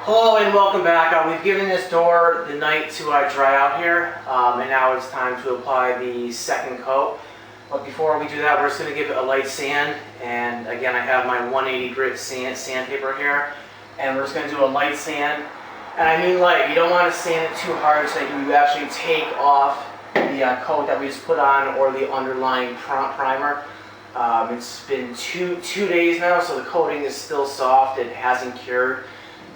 Hello and welcome back. We've given this door the night to dry out here, and now it's time to apply the second coat. But before we do that, we're just going to give it a light sand. And again, I have my 180 grit sandpaper here, and we're just going to do a light sand. And I mean light. You don't want to sand it too hard so that you actually take off the coat that we just put on or the underlying primer. It's been two days now, so the coating is still soft. It hasn't cured.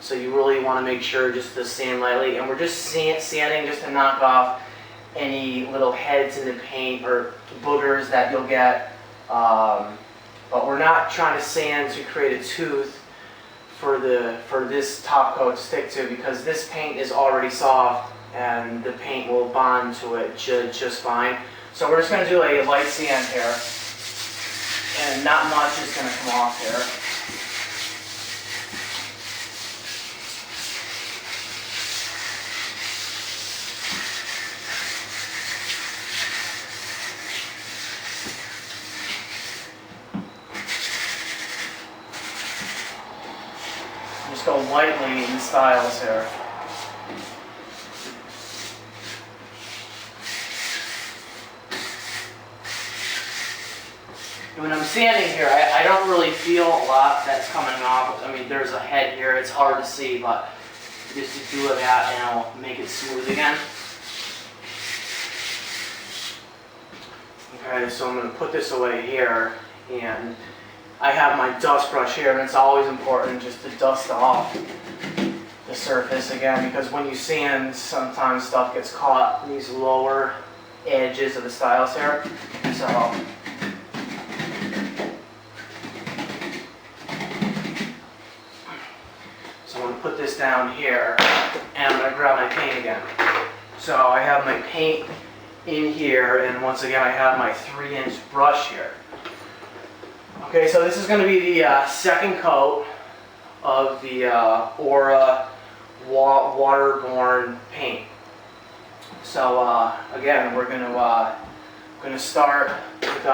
So you really want to make sure just to sand lightly, and we're just sanding just to knock off any little heads in the paint or boogers that you'll get. But we're not trying to sand to create a tooth for this top coat to stick to, because this paint is already soft and the paint will bond to it just fine. So we're just going to do a light sand here, and not much is going to come off here. Just go lightly in the styles here. And when I'm sanding here, I don't really feel a lot that's coming off. I mean, there's a head here, it's hard to see, but just to do that and I'll make it smooth again. Okay, so I'm going to put this away here, and I have my dust brush here, and it's always important just to dust off the surface again, because when you sand, sometimes stuff gets caught in these lower edges of the styles here. So I'm going to put this down here, and I'm going to grab my paint again. So I have my paint in here, and once again I have my 3-inch brush here. Okay, so this is going to be the second coat of the Aura waterborne paint. So again, we're going to start with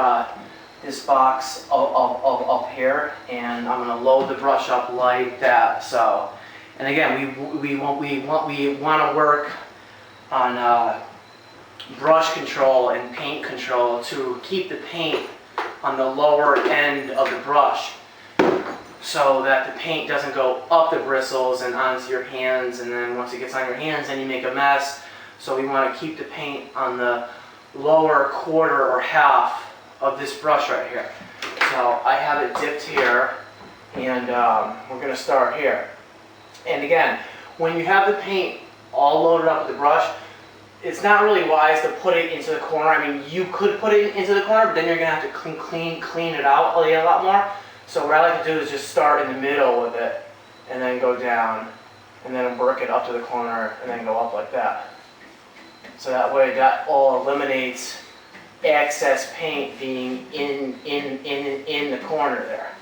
this box up here, and I'm going to load the brush up like that. So, and again, we want to work on brush control and paint control to keep the paint on the lower end of the brush, so that the paint doesn't go up the bristles and onto your hands, and then once it gets on your hands then you make a mess. So we want to keep the paint on the lower quarter or half of this brush right here. So I have it dipped here, and we're going to start here. And again, when you have the paint all loaded up with the brush, it's not really wise to put it into the corner. I mean, you could put it into the corner, but then you're going to have to clean it out a lot more. So what I like to do is just start in the middle with it, and then go down, and then work it up to the corner, and then go up like that. So that way that all eliminates excess paint being in the corner there.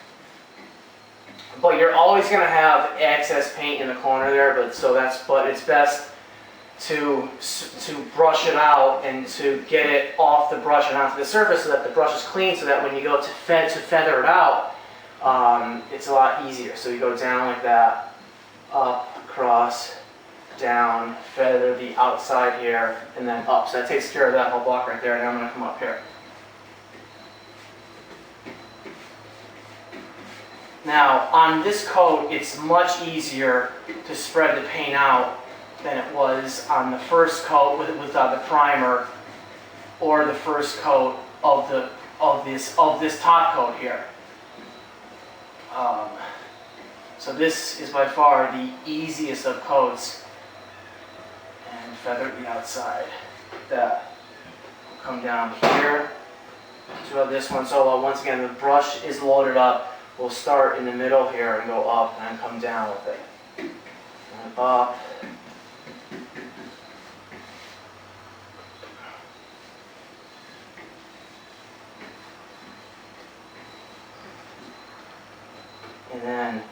But you're always going to have excess paint in the corner there, but it's best to brush it out and to get it off the brush and onto the surface so that the brush is clean, so that when you go to feather it out, it's a lot easier. So you go down like that, up, across, down, feather the outside here, and then up. So that takes care of that whole block right there. Now I'm going to come up here. Now on this coat, it's much easier to spread the paint out than it was on the first coat with the primer, or the first coat of this top coat here. So this is by far the easiest of coats. And feather the outside. That will come down here to have this one. So once again, the brush is loaded up. We'll start in the middle here and go up and come down with it. And up. And then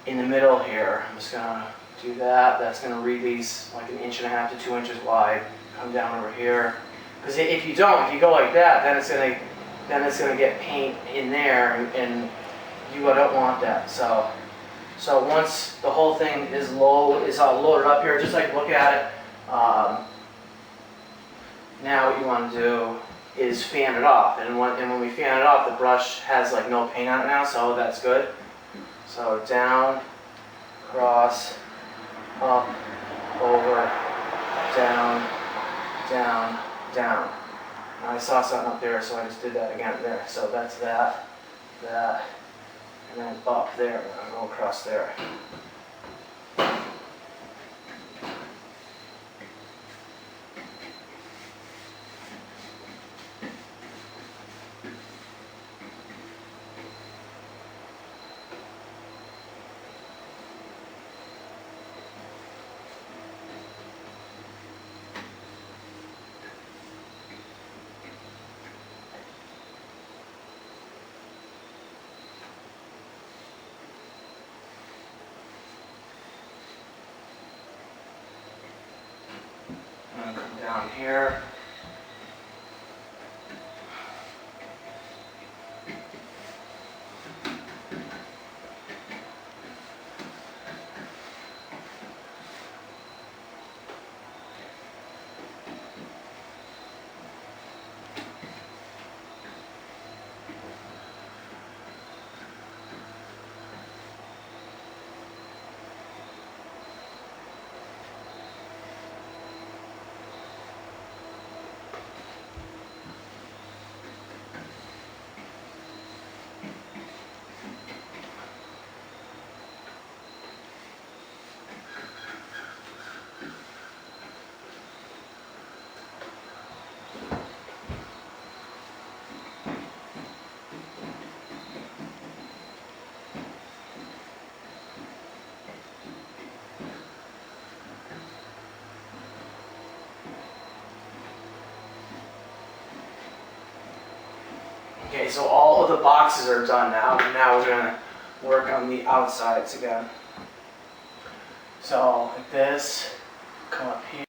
in the middle here, I'm just going to do that. That's going to release like 1.5 to 2 inches wide. Come down over here. Because if you go like that, then it's going to get paint in there, and you don't want that. So So once the whole thing is loaded up here, just like look at it. Now what you want to do is fan it off, and when we fan it off, the brush has like no paint on it now, so that's good. So down, cross, up, over, down, down, down. Now I saw something up there, so I just did that again there. So that's that, that, and then up there. I'm going to go across there. I'm going to come down here. Okay, so all of the boxes are done now, and now we're going to work on the outsides again. So, like this, come up here.